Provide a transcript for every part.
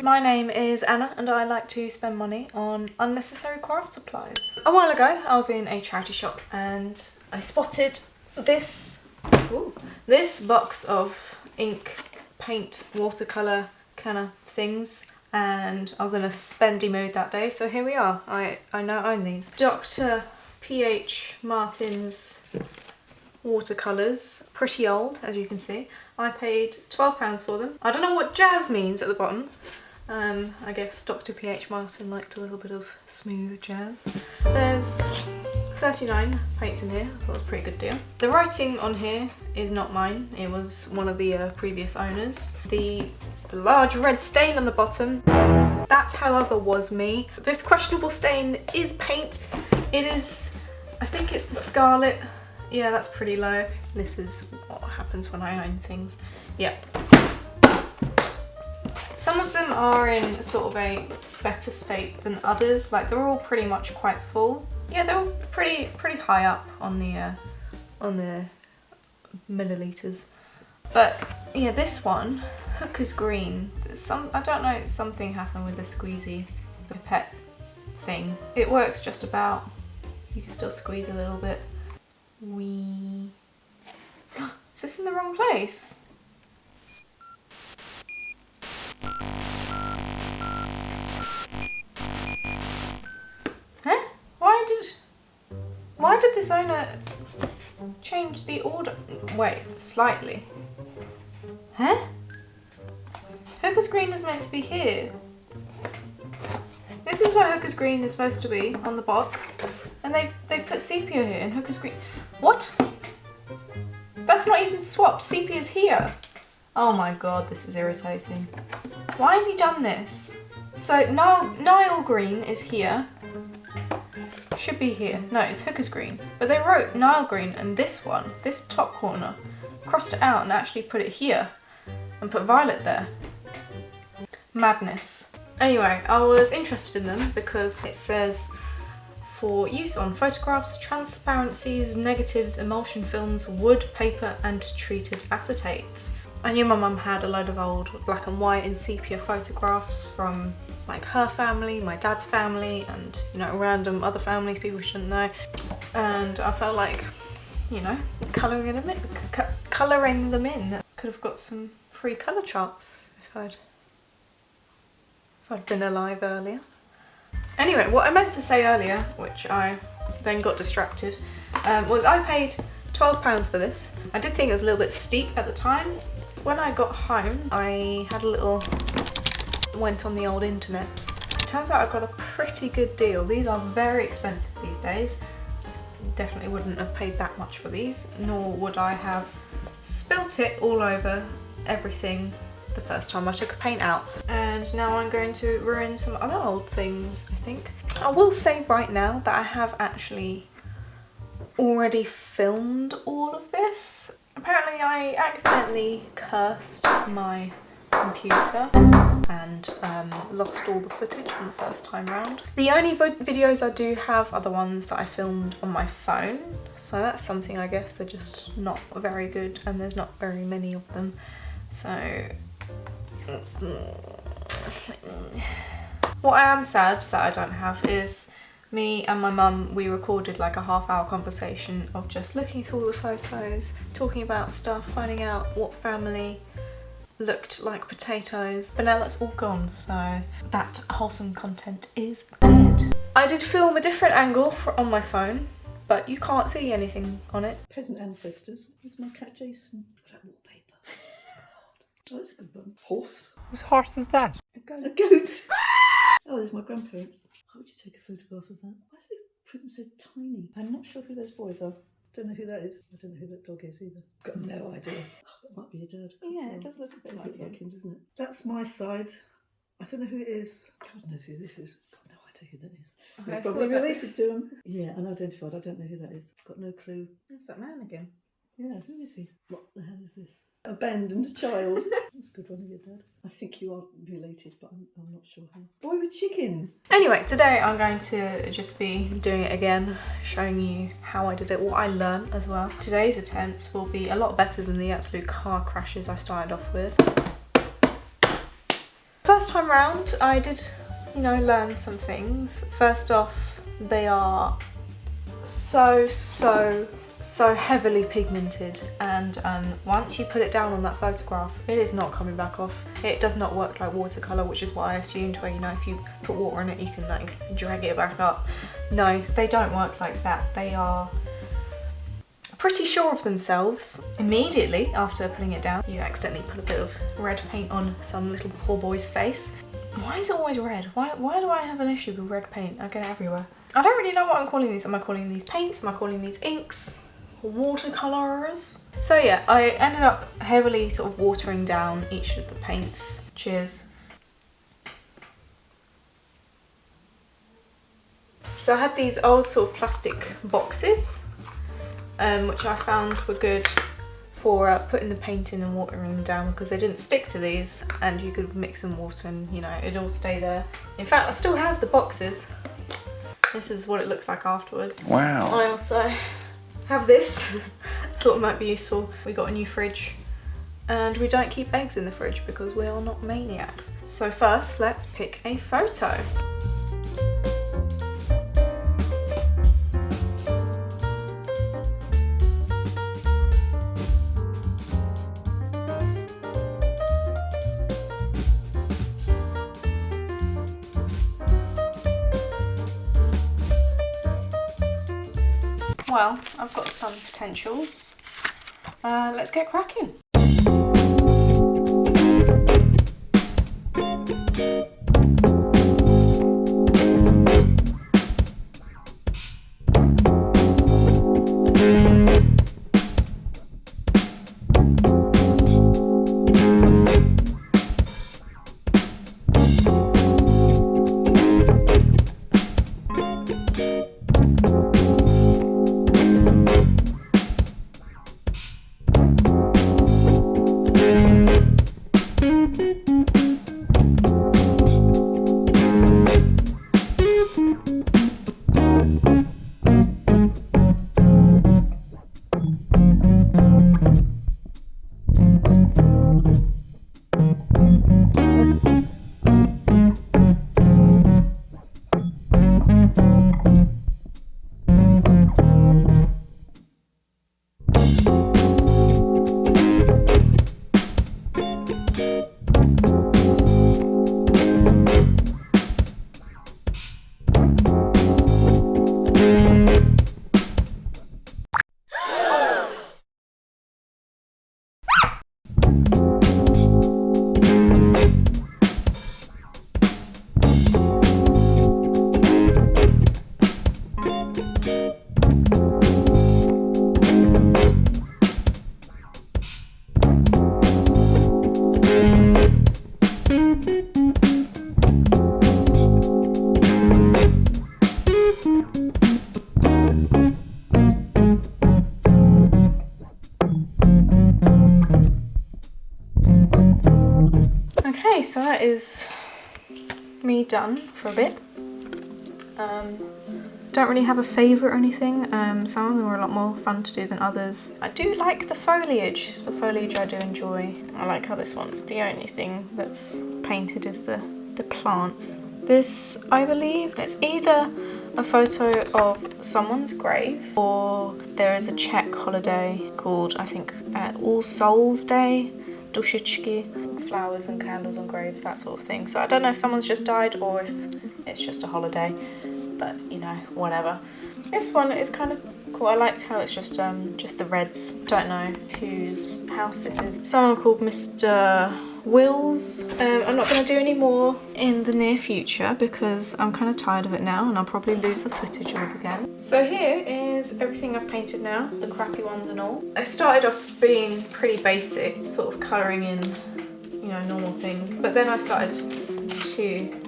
My name is Anna and I like to spend money on unnecessary craft supplies. A while ago I was in a charity shop and I spotted this box of ink, paint, watercolour kind of things, and I was in a spendy mood that day, so here we are. I now own these. Dr. P.H. Martin's watercolours, pretty old as you can see. I paid £12 for them. I don't know what jazz means at the bottom. I guess Dr. P.H. Martin liked a little bit of smooth jazz. There's 39 paints in here, so that's a pretty good deal. The writing on here is not mine, it was one of the previous owners. The large red stain on the bottom, that however was me. This questionable stain is paint. It is, I think it's the Scarlet. Yeah, that's pretty low. This is what happens when I own things. Yep. Some of them are in sort of a better state than others. Like they're all pretty much quite full. Yeah, they're all pretty high up on the milliliters. But yeah, this one, Hooker's Green. I don't know, something happened with the squeezy, the pet thing. It works just about. You can still squeeze a little bit. Is this in the wrong place? Huh? Why did this owner change the order? Wait, slightly. Huh? Hooker's Green is meant to be here. This is where Hooker's Green is supposed to be on the box, and they've put sepia here and Hooker's Green. What? That's not even swapped. Sepia's here. Oh my god, this is irritating. Why have you done this? So Nile Green is here. Should be here. No, it's Hooker's Green. But they wrote Nile Green, and this one, this top corner, crossed it out and actually put it here and put violet there. Madness. Anyway, I was interested in them because it says for use on photographs, transparencies, negatives, emulsion films, wood, paper and treated acetate. I knew my mum had a load of old black and white and sepia photographs from like her family, my dad's family, and you know, random other families people shouldn't know, and I felt like, you know, colouring them in. Could have got some free colour charts if I'd been alive earlier. Anyway, what I meant to say earlier, which I then got distracted, was I paid £12 for this. I did think it was a little bit steep at the time. When I got home, I had a little, went on the old internets. It turns out I got a pretty good deal. These are very expensive these days. Definitely wouldn't have paid that much for these, nor would I have spilt it all over everything the first time I took a paint out. And now I'm going to ruin some other old things, I think. I will say right now that I have actually already filmed all of this. Apparently I accidentally cursed my computer and lost all the footage from the first time round. The only videos I do have are the ones that I filmed on my phone, so that's something. I guess they're just not very good and there's not very many of them, so that's... What I am sad that I don't have is me and my mum, we recorded like a half-hour conversation of just looking through all the photos, talking about stuff, finding out what family looked like potatoes, but now that's all gone, so that wholesome content is dead. I did film a different angle on my phone, but you can't see anything on it. Peasant ancestors. Here's my cat Jason. That wallpaper. Oh, that's a good one. Horse. Whose horse is that? A goat. A goat. Oh, there's my grandparents. How would you take a photograph of that? Why do they print them so tiny? I'm not sure who those boys are. Don't know who that is. I don't know who that dog is either. Got no idea. Oh, that might be your dad. Yeah, it does look a bit like him, doesn't it? That's my side. I don't know who it is. God knows who this is. Got no idea who that is. Okay, probably related to him. Yeah, unidentified. I don't know who that is. Got no clue. There's that man again. Yeah, who is he? What the hell is this? Abandoned child. That's a good one of your dad. I think you are related, but I'm not sure how. Boy with chickens. Anyway, today I'm going to just be doing it again, showing you how I did it, what I learned as well. Today's attempts will be a lot better than the absolute car crashes I started off with. first time round I did, you know, learn some things. First off, they are so heavily pigmented, and once you put it down on that photograph, it is not coming back off. It does not work like watercolour, which is what I assumed, where, you know, if you put water in it you can like drag it back up. No, they don't work like that. They are pretty sure of themselves. Immediately after putting it down, you accidentally put a bit of red paint on some little poor boy's face. Why is it always red? Why do I have an issue with red paint? I get it everywhere. I don't really know what I'm calling these. Am I calling these paints? Am I calling these inks? Watercolours? So yeah, I ended up heavily sort of watering down each of the paints. Cheers. So I had these old sort of plastic boxes, which I found were good for putting the paint in and watering them down, because they didn't stick to these and you could mix some water and, you know, it'd all stay there. In fact, I still have the boxes. This is what it looks like afterwards. Wow. I also have this. Thought it might be useful. We got a new fridge and we don't keep eggs in the fridge because we are not maniacs. So first, let's pick a photo. Well, I've got some potentials. Let's get cracking. Okay, so that is me done for a bit. Don't really have a favourite or anything. Some of them were a lot more fun to do than others. I do like the foliage. The foliage I do enjoy. I like how this one, the only thing that's painted is the plants. This, I believe, it's either a photo of someone's grave, or there is a Czech holiday called, I think, All Souls Day, Dušičky, flowers and candles on graves, that sort of thing. So I don't know if someone's just died or if it's just a holiday, but you know, whatever. This one is kind of cool. I like how it's just the reds. Don't know whose house this is. Someone called Mr. Wills. I'm not going to do any more in the near future because I'm kind of tired of it now and I'll probably lose the footage of it again. So here is everything I've painted now, the crappy ones and all. I started off being pretty basic, sort of colouring in, you know, normal things, but then I started to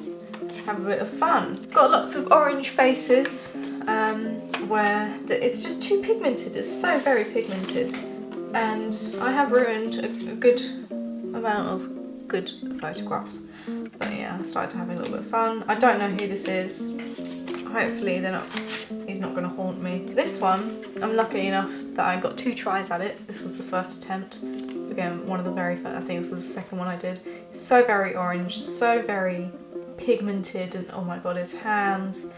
have a bit of fun. Got lots of orange faces where it's just too pigmented. It's so very pigmented, and I have ruined a good amount of good photographs. But yeah, I started to have a little bit of fun. I don't know who this is. Hopefully he's not going to haunt me. This one, I'm lucky enough that I got 2 tries at it. This was the first attempt again, one of the very first, I think this was the second one I did. So very orange, so very pigmented, and oh my god, his hands.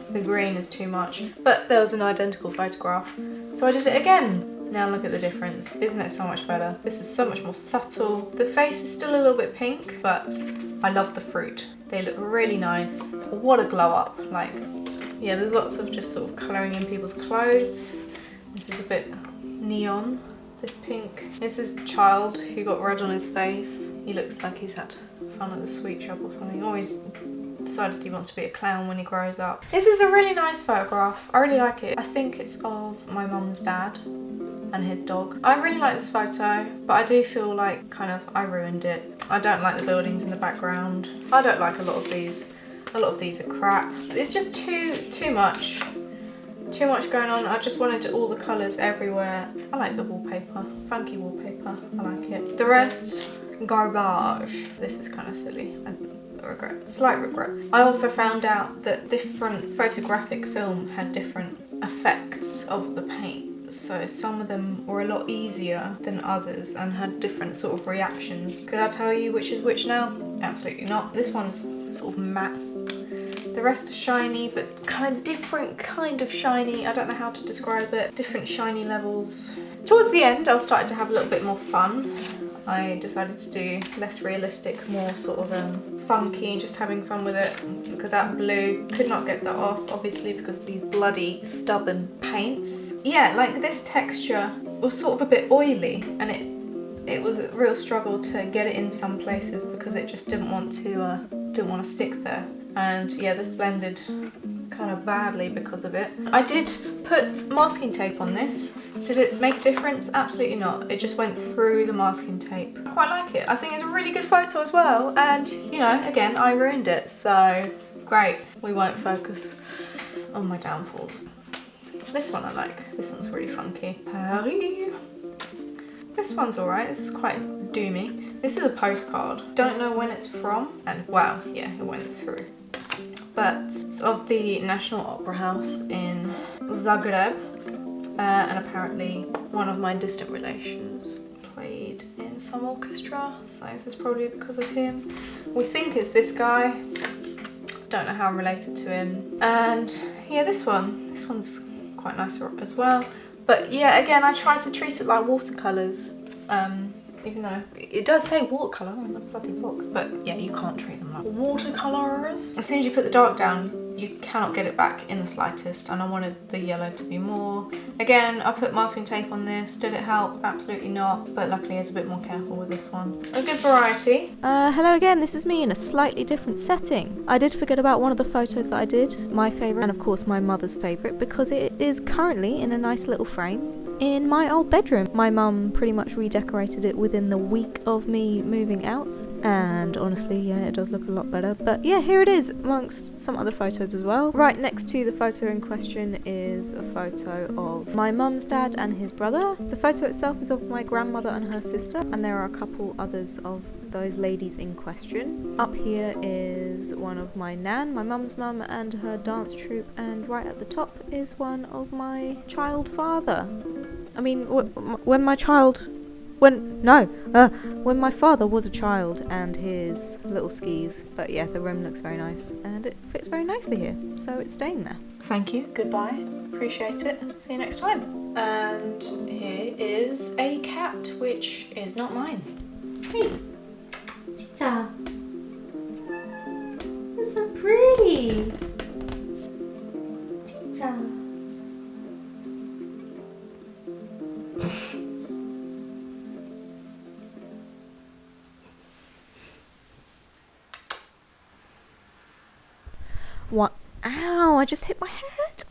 The green is too much. But there was an identical photograph, so I did it again. Now look at the difference. Isn't it so much better? This is so much more subtle. The face is still a little bit pink, but I love the fruit. They look really nice. What a glow up. Like, yeah, there's lots of just sort of colouring in people's clothes. This is a bit neon, this pink. This is a child who got red on his face. He looks like he's had fun at the sweet shop or something. Or he's decided he wants to be a clown when he grows up. This is a really nice photograph. I really like it. I think it's of my mum's dad and his dog. I really like this photo, but I do feel like kind of I ruined it. I don't like the buildings in the background. I don't like a lot of these. A lot of these are crap. It's just too much. Too much going on. I just wanted all the colours everywhere. I like the wallpaper. Funky wallpaper. I like it. The rest, garbage. This is kind of silly. Regret. Slight regret. I also found out that different photographic film had different effects of the paint. So some of them were a lot easier than others and had different sort of reactions. Could I tell you which is which now? Absolutely not. This one's sort of matte. The rest are shiny, but kind of different kind of shiny. I don't know how to describe it. Different shiny levels. Towards the end, I started to have a little bit more fun. I decided to do less realistic, more sort of funky, just having fun with it. Look at that blue. Could not get that off, obviously, because of these bloody stubborn paints. Yeah, like this texture was sort of a bit oily, and it was a real struggle to get it in some places because it just didn't want to stick there. And yeah, this blended kind of badly because of it. I did put masking tape on this. Did it make a difference? Absolutely not. It just went through the masking tape. I quite like it. I think it's a really good photo as well. And you know, again, I ruined it. So great. We won't focus on my downfalls. This one I like. This one's really funky. Paris. This one's alright. This is quite doomy. This is a postcard. Don't know when it's from. And wow, yeah, it went through. But it's of the National Opera House in Zagreb, and apparently one of my distant relations played in some orchestra, so this is probably because of him. We think it's this guy, don't know how I'm related to him. And yeah, this one's quite nice as well. But yeah, again, I try to treat it like watercolours. Even though it does say watercolour on the bloody box, but yeah, you can't treat them like watercolours. As soon as you put the dark down, you cannot get it back in the slightest, and I wanted the yellow to be more. Again, I put masking tape on this. Did it help? Absolutely not, but luckily I was a bit more careful with this one. A good variety. Hello again, this is me in a slightly different setting. I did forget about one of the photos that I did, my favourite, and of course my mother's favourite, because it is currently in a nice little frame in my old bedroom. My mum pretty much redecorated it within the week of me moving out, and honestly, yeah, it does look a lot better. But yeah, here it is amongst some other photos as well. Right next to the photo in question is a photo of my mum's dad and his brother. The photo itself is of my grandmother and her sister, and there are a couple others of those ladies in question. Up here is one of my nan, my mum's mum, and her dance troupe, and right at the top is one of my child father. I mean, when my father was a child and his little skis. But yeah, the room looks very nice and it fits very nicely here, so it's staying there. Thank you, goodbye, appreciate it, see you next time. And here is a cat, which is not mine. Hey, Tita, you're so pretty. Tita. What? Ow, I just hit my head.